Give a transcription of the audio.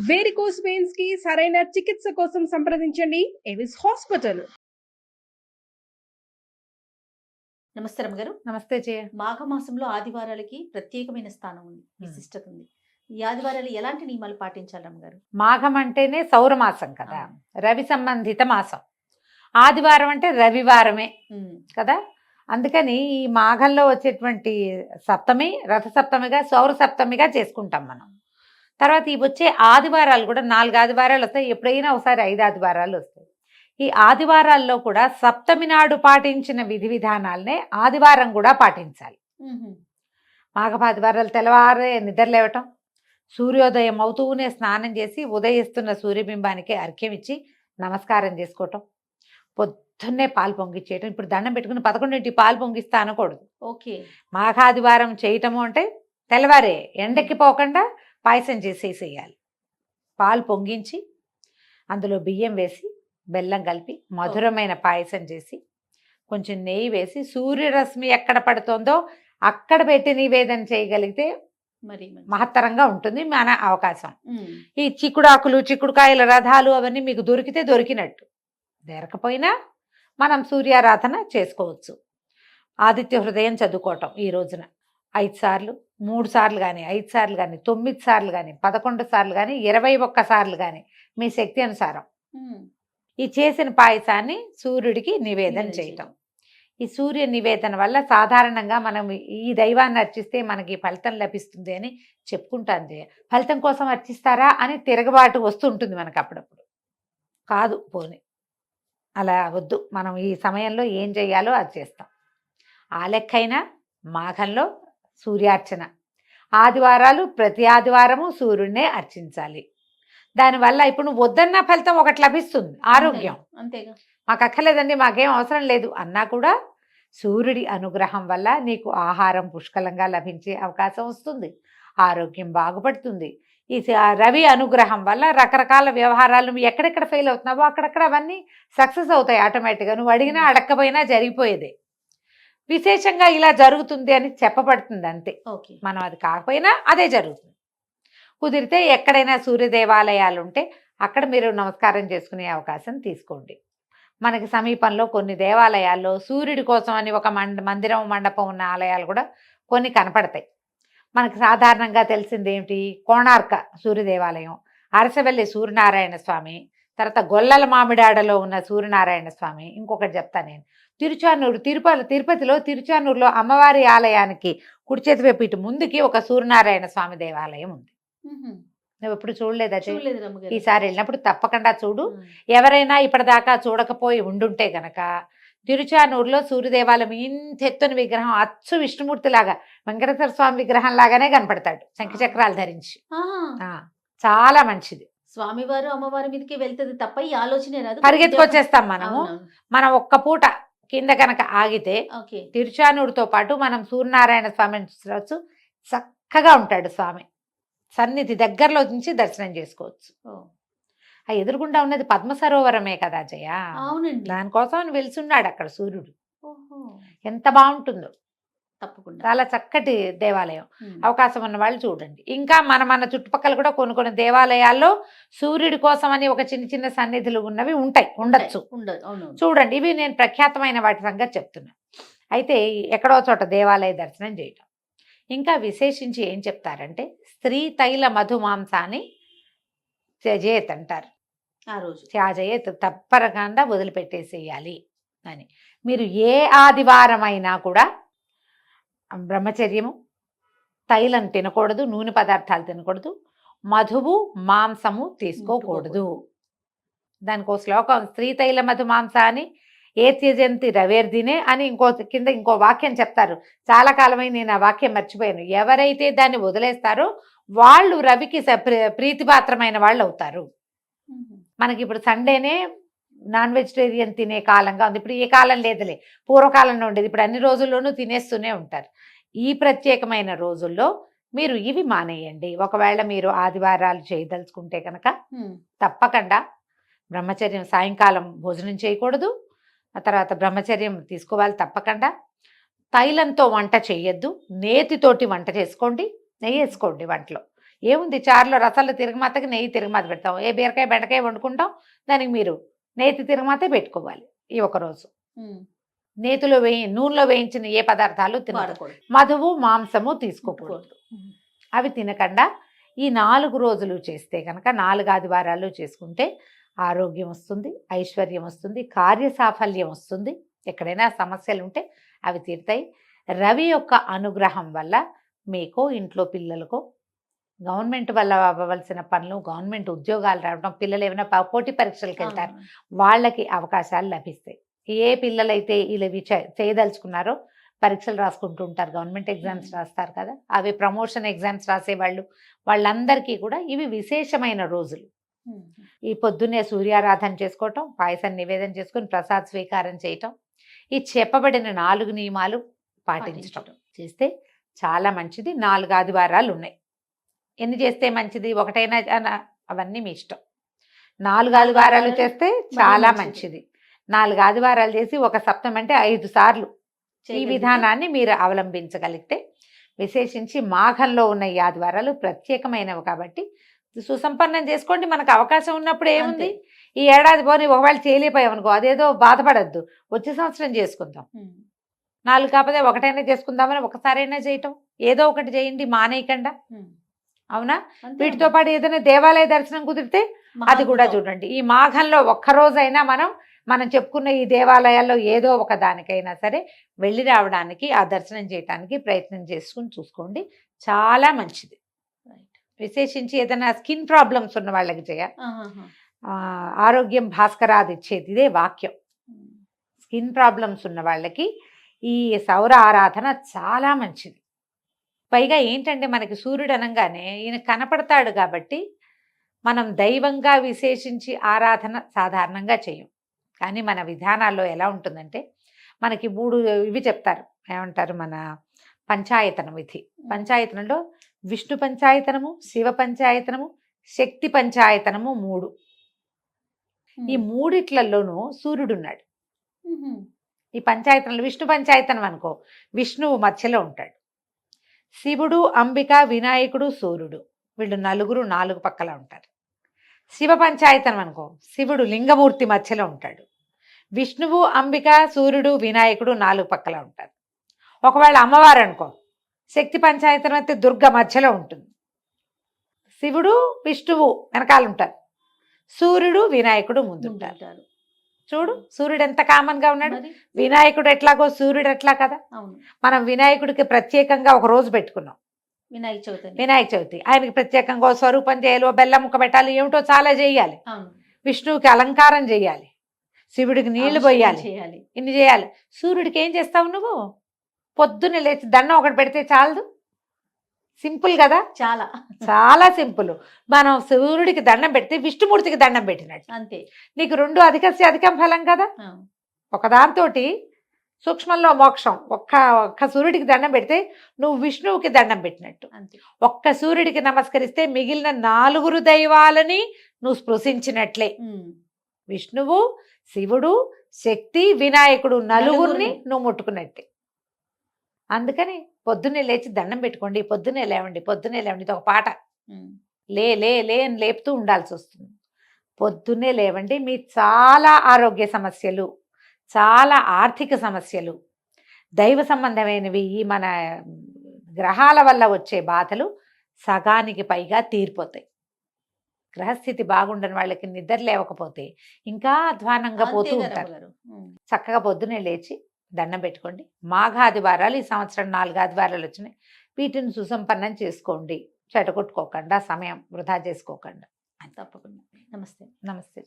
Varicose veins కి సరైన చికిత్స కోసం సంప్రదించండి ఎవిస్ హాస్పిటల్. నమస్తే రమ్మగారు. నమస్తే జయ. మాఘమాసంలో ఆదివారాలకి ప్రత్యేకమైన స్థానం ఉంది, విశిష్టత ఉంది. ఈ ఆదివారాలు ఎలాంటి నియమాలు పాటించాలి రమ్మగారు? మాఘం అంటేనే సౌరమాసం కదా, రవి సంబంధిత మాసం. ఆదివారం అంటే రవివారమే కదా, అందుకని ఈ మాఘంలో వచ్చేటువంటి సప్తమి రథ సప్తమిగా సౌర సప్తమిగా చేసుకుంటాం మనం. తర్వాత ఈ వచ్చే ఆదివారాలు కూడా 4 ఆదివారాలు వస్తాయి, ఎప్పుడైనా ఒకసారి 5 ఆదివారాలు వస్తాయి. ఈ ఆదివారాల్లో కూడా సప్తమి నాడు పాటించిన విధి విధానాలనే ఆదివారం కూడా పాటించాలి. మాఘపాదివారాలు తెల్లవారే నిద్రలేవటం, సూర్యోదయం అవుతూనే స్నానం చేసి ఉదయిస్తున్న సూర్యబింబానికి అర్ఘ్యం ఇచ్చి నమస్కారం చేసుకోవటం, పొద్దున్నే పాలు పొంగిచ్చేయటం. ఇప్పుడు దండం పెట్టుకుని 11ంటికి పాలు పొంగిస్తా అనకూడదు. ఓకే, మాఘాదివారం చేయటము అంటే తెల్లవారే ఎండకి పోకుండా పాయసం చేసేసేయాలి. పాలు పొంగించి అందులో బియ్యం వేసి బెల్లం కలిపి మధురమైన పాయసం చేసి కొంచెం నెయ్యి వేసి సూర్యరశ్మి ఎక్కడ పడుతుందో అక్కడ పెట్టి నివేదన చేయగలిగితే మరి మహత్తరంగా ఉంటుంది మన అవకాశం. ఈ చిక్కుడాకులు చిక్కుడుకాయల రథాలు అవన్నీ మీకు దొరికితే దొరికినట్టు, దొరకపోయినా మనం సూర్యారాధన చేసుకోవచ్చు. ఆదిత్య హృదయం చదువుకోవటం ఈ రోజున 5 సార్లు, 3 సార్లు కానీ 5 సార్లు కానీ 9 సార్లు కానీ 11 సార్లు కానీ 21 సార్లు కానీ మీ శక్తి అనుసారం ఈ చేసిన పాయసాన్ని సూర్యుడికి నివేదన చేయటం. ఈ సూర్య నివేదన వల్ల సాధారణంగా మనం ఈ దైవాన్ని అర్చిస్తే మనకి ఫలితం లభిస్తుంది అని చెప్పుకుంటాను. ఫలితం కోసం అర్చిస్తారా అని తిరగబాటు వస్తుంటుంది మనకు అప్పుడప్పుడు. కాదు, పోనీ అలా వద్దు, మనం ఈ సమయంలో ఏం చేయాలో అది చేస్తాం. ఆ లెక్కైనా మాఘంలో సూర్యార్చన, ఆదివారాలు ప్రతి ఆదివారము సూర్యుడినే అర్చించాలి. దానివల్ల ఇప్పుడు నువ్వు వద్దన్న ఫలితం ఒకటి లభిస్తుంది, ఆరోగ్యం. అంతేగా, మాకు అక్కర్లేదండి, మాకేం అవసరం లేదు అన్నా కూడా సూర్యుడి అనుగ్రహం వల్ల నీకు ఆహారం పుష్కలంగా లభించే అవకాశం వస్తుంది, ఆరోగ్యం బాగుపడుతుంది. ఈ రవి అనుగ్రహం వల్ల రకరకాల వ్యవహారాలు నువ్వు ఎక్కడెక్కడ ఫెయిల్ అవుతున్నావో అక్కడక్కడ అవన్నీ సక్సెస్ అవుతాయి ఆటోమేటిక్గా. నువ్వు అడిగినా అడగకపోయినా జరిగిపోయేదే. విశేషంగా ఇలా జరుగుతుంది అని చెప్పబడుతుంది అంతే. మనం అది కాకపోయినా అదే జరుగుతుంది. కుదిరితే ఎక్కడైనా సూర్య దేవాలయాలు ఉంటే అక్కడ మీరు నమస్కారం చేసుకునే అవకాశం తీసుకోండి. మనకి సమీపంలో కొన్ని దేవాలయాల్లో సూర్యుడి కోసం అని ఒక మందిరం మండపం ఉన్న ఆలయాలు కూడా కొన్ని కనపడతాయి. మనకు సాధారణంగా తెలిసింది ఏమిటి, కోణార్క సూర్య దేవాలయం, అరసవెల్లి సూర్యనారాయణ స్వామి, తర్వాత గొల్లల మామిడాడలో ఉన్న సూర్యనారాయణ స్వామి. ఇంకొకటి చెప్తాను నేను, తిరుచానూరు తిరుపతిలో తిరుచానూరులో అమ్మవారి ఆలయానికి కుడి చేతి వైపు ఇటు ముందుకి ఒక సూర్యనారాయణ స్వామి దేవాలయం ఉంది. నువ్వు ఎప్పుడు చూడలేదా? ఈసారి వెళ్ళినప్పుడు తప్పకుండా చూడు. ఎవరైనా ఇప్పటిదాకా చూడకపోయి ఉండుంటే గనక తిరుచానూరులో సూర్యదేవాలయం ఇంత ఎత్తున విగ్రహం, అచ్చు విష్ణుమూర్తి లాగా వెంకటేశ్వర స్వామి విగ్రహం లాగానే కనపడతాడు, శంఖచక్రాలు ధరించి. చాలా మంచిది. స్వామివారు అమ్మవారి మీదకి వెళ్తుంది తప్ప ఈ ఆలోచనే రాదు, పరిగెత్తుకొచ్చేస్తాం మనము. మనం ఒక్క పూట కింద కనుక ఆగితే తిరుచానూరుతో పాటు మనం సూర్యనారాయణ స్వామిని చూడవచ్చు. చక్కగా ఉంటాడు స్వామి, సన్నిధి దగ్గరలో నుంచి దర్శనం చేసుకోవచ్చు. ఆ ఎదురుగుండా ఉన్నది పద్మ సరోవరమే కదా జయ. అవునండి, దానికోసం వెలిసున్నాడు అక్కడ సూర్యుడు. ఎంత బాగుంటుందో, తప్పకుండా చాలా చక్కటి దేవాలయం. అవకాశం ఉన్న వాళ్ళు చూడండి. ఇంకా మన చుట్టుపక్కల కూడా కొన్ని దేవాలయాల్లో సూర్యుడి కోసం అని ఒక చిన్న చిన్న సన్నిధులు ఉన్నవి ఉండొచ్చు. చూడండి, ఇవి నేను ప్రఖ్యాతమైన వాటి సంగతి చెప్తున్నా. అయితే ఎక్కడో చోట దేవాలయ దర్శనం చేయటం. ఇంకా విశేషించి ఏం చెప్తారంటే, స్త్రీ తైల మధుమాంసాన్ని త్యజేత్ అంటారు. ఆ రోజు త్యాజయేత్, తప్పకుండా వదిలిపెట్టేసేయాలి అని. మీరు ఏ ఆదివారం అయినా కూడా బ్రహ్మచర్యము, తైలం తినకూడదు, నూనె పదార్థాలు తినకూడదు, మధువు మాంసము తీసుకోకూడదు. దానికో శ్లోకం, స్త్రీ తైల మధుమాంసాన్ని ఏ త్యజంతి రవేర్దినే అని కింద ఇంకో వాక్యం చెప్తారు. చాలా కాలమై నేను ఆ వాక్యం మర్చిపోయాను. ఎవరైతే దాన్ని వదిలేస్తారో వాళ్ళు రవికి ప్రీతిపాత్రమైన వాళ్ళు అవుతారు. మనకి ఇప్పుడు సండేనే నాన్ వెజిటేరియన్ తినే కాలంగా ఉంది. ఇప్పుడు ఏ కాలం లేదులే, పూర్వకాలంలో ఉండేది. ఇప్పుడు అన్ని రోజుల్లోనూ తినేస్తూనే ఉంటారు. ఈ ప్రత్యేకమైన రోజుల్లో మీరు ఇవి మానేయండి. ఒకవేళ మీరు ఆదివారాలు చేయదలుచుకుంటే కనుక తప్పకుండా బ్రహ్మచర్యం, సాయంకాలం భోజనం చేయకూడదు, ఆ తర్వాత బ్రహ్మచర్యం తీసుకోవాలి తప్పకుండా. తైలంతో వంట చేయొద్దు, నేతితోటి వంట చేసుకోండి, నెయ్యి వేసుకోండి వంటలో. ఏముంది చారులో రసాలు తిరగమాతకి నెయ్యి తిరగమాత పెడతాం, ఏ బీరకాయ బెండకాయ వండుకుంటాం, దానికి మీరు నేతి తిరగమాతే పెట్టుకోవాలి. ఈ ఒకరోజు నేతిలో నూనెలో వేయించిన ఏ పదార్థాలు తినకూడదు. వాడకూడదు. మధువు మాంసము తీసుకోకూడదు. ఉమ్. అవి తినకుండా ఈ 4 రోజులు చేస్తే కనుక 4 ఆదివారాలు చేసుకుంటే ఆరోగ్యం వస్తుంది, ఐశ్వర్యం వస్తుంది, కార్యసాఫల్యం వస్తుంది. ఎక్కడైనా సమస్యలు ఉంటే అవి తీరుతాయి. రవి యొక్క అనుగ్రహం వల్ల మీకు ఇంట్లో పిల్లలకు గవర్నమెంట్ వల్ల అవ్వవలసిన పనులు, గవర్నమెంట్ ఉద్యోగాలు రావడం, పిల్లలు ఏమైనా పోటీ పరీక్షలకు వెళ్తారు, వాళ్ళకి అవకాశాలు లభిస్తాయి. ఏ పిల్లలైతే ఇలా చేయదలుచుకున్నారో పరీక్షలు రాసుకుంటూ ఉంటారు, గవర్నమెంట్ ఎగ్జామ్స్ రాస్తారు కదా, అవి ప్రమోషన్ ఎగ్జామ్స్ రాసేవాళ్ళు, వాళ్ళందరికీ కూడా ఇవి విశేషమైన రోజులు. ఈ పొద్దున్నే సూర్యారాధన చేసుకోవటం, పాయసం నివేదన చేసుకుని ప్రసాద్ స్వీకారం చేయటం, ఈ చెప్పబడిన 4 నియమాలు పాటించటం చేస్తే చాలా మంచిది. 4 ఆదివారాలు ఉన్నాయి. ఎన్ని చేస్తే మంచిది, ఒకటైనా అవన్నీ మీ ఇష్టం. 4 ఆదివారాలు చేస్తే చాలా మంచిది. 4 ఆదివారాలు చేసి ఒక సప్తమి అంటే 5 సార్లు ఈ విధానాన్ని మీరు అవలంబించగలిగితే, విశేషించి మాఘంలో ఉన్న ఈ ఆదివారాలు ప్రత్యేకమైనవి కాబట్టి సుసంపన్నం చేసుకోండి. మనకు అవకాశం ఉన్నప్పుడు ఏముంది, ఈ ఏడాది పోనీ ఒకవేళ చేయలేకపోయామనుకో అదేదో బాధపడద్దు, వచ్చే సంవత్సరం చేసుకుందాం. 4 కాకపోతే ఒకటైనా చేసుకుందామని ఒకసారైనా చేయటం, ఏదో ఒకటి చేయండి, మానేయకుండా. అవునా? వీటితో పాటు ఏదైనా దేవాలయ దర్శనం కుదిరితే అది కూడా చూడండి. ఈ మాఘంలో ఒక్కరోజైనా మనం చెప్పుకున్న ఈ దేవాలయాల్లో ఏదో ఒక దానికైనా సరే వెళ్ళి రావడానికి, ఆ దర్శనం చేయడానికి ప్రయత్నం చేసుకుని చూసుకోండి, చాలా మంచిది. విశేషించి ఏదైనా స్కిన్ ప్రాబ్లమ్స్ ఉన్న వాళ్ళకి ఆరోగ్యం భాస్కరాది ఇచ్చేది ఇదే వాక్యం. స్కిన్ ప్రాబ్లమ్స్ ఉన్న వాళ్ళకి ఈ సౌర ఆరాధన చాలా మంచిది. పైగా ఏంటంటే మనకి సూర్యుడు అనగానే ఈయన కనపడతాడు కాబట్టి మనం దైవంగా విశేషించి ఆరాధన సాధారణంగా చేయం. కానీ మన విధానాల్లో ఎలా ఉంటుందంటే మనకి 3 ఇవి చెప్తారు, ఏమంటారు, మన పంచాయతనం విధి. పంచాయతనంలో విష్ణు పంచాయతనము, శివ పంచాయతనము, శక్తి పంచాయతనము 3. ఈ 3ట్లలోనూ సూర్యుడున్నాడు. ఈ పంచాయతనంలో విష్ణు పంచాయతనం అనుకో, విష్ణువు మధ్యలో ఉంటాడు. శివుడు, అంబిక, వినాయకుడు, సూర్యుడు, వీళ్ళు 4 పక్కల ఉంటారు. శివ పంచాయతనం అనుకో, శివుడు లింగమూర్తి మధ్యలో ఉంటాడు. విష్ణువు, అంబిక, సూర్యుడు, వినాయకుడు 4 పక్కల ఉంటారు. ఒకవేళ అమ్మవారు అనుకో, శక్తి పంచాయతనం అయితే దుర్గ మధ్యలో ఉంటుంది. శివుడు, విష్ణువు వెనకాల ఉంటారు, సూర్యుడు, వినాయకుడు ముందుంటారు. చూడు సూర్యుడు ఎంత కామన్ గా ఉన్నాడు, వినాయకుడు ఎట్లాగో సూర్యుడు ఎట్లా కదా. మనం వినాయకుడికి ప్రత్యేకంగా ఒక రోజు పెట్టుకున్నాం, వినాయక చవితి. ఆయనకి ప్రత్యేకంగా స్వరూపం చేయాలి, బెల్లం ముక్క పెట్టాలి, ఏమిటో చాలా చేయాలి. విష్ణువుకి అలంకారం చేయాలి, శివుడికి నీళ్లు పోయాలి, ఇన్ని చేయాలి. సూర్యుడికి ఏం చేస్తావు నువ్వు, పొద్దున్నే లేచి దండం ఒకటి పెడితే చాలదు. సింపుల్ కదా, చాలా చాలా సింపుల్. మనం సూర్యుడికి దండం పెడితే విష్ణుమూర్తికి దండం పెట్టినట్టు అంతే. నీకు 2 అధికం ఫలం కదా. ఒకదాంతో సూక్ష్మంలో మోక్షం. ఒక్క సూర్యుడికి దండం పెడితే నువ్వు విష్ణువుకి దండం పెట్టినట్టు. ఒక్క సూర్యుడికి నమస్కరిస్తే మిగిలిన 4 దైవాలని నువ్వు స్పృశించినట్లే. విష్ణువు, శివుడు, శక్తి, వినాయకుడు 4ని నువ్వు ముట్టుకున్నట్టే. అందుకని పొద్దున్నే లేచి దండం పెట్టుకోండి, పొద్దున్నే లేవండి, పొద్దున్నే లేవండి. ఇది ఒక పాట, లే లే లే అని లేపుతూ ఉండాల్సి వస్తుంది. పొద్దున్నే లేవండి. మీ చాలా ఆరోగ్య సమస్యలు, చాలా ఆర్థిక సమస్యలు, దైవ సంబంధమైనవి, ఈ మన గ్రహాల వల్ల వచ్చే బాధలు సగానికి పైగా తీరిపోతాయి. గ్రహస్థితి బాగుండని వాళ్ళకి నిద్ర లేవకపోతే ఇంకా అధ్వానంగా పోతూ ఉంటారు. చక్కగా పొద్దునే లేచి దండం పెట్టుకోండి. మాఘాదివారాలు ఈ సంవత్సరం 4 ఆదివారాలు వచ్చినాయి, వీటిని సుసంపన్నం చేసుకోండి. చెడగొట్టుకోకుండా, సమయం వృధా చేసుకోకుండా. తప్పకుండా. నమస్తే. నమస్తే.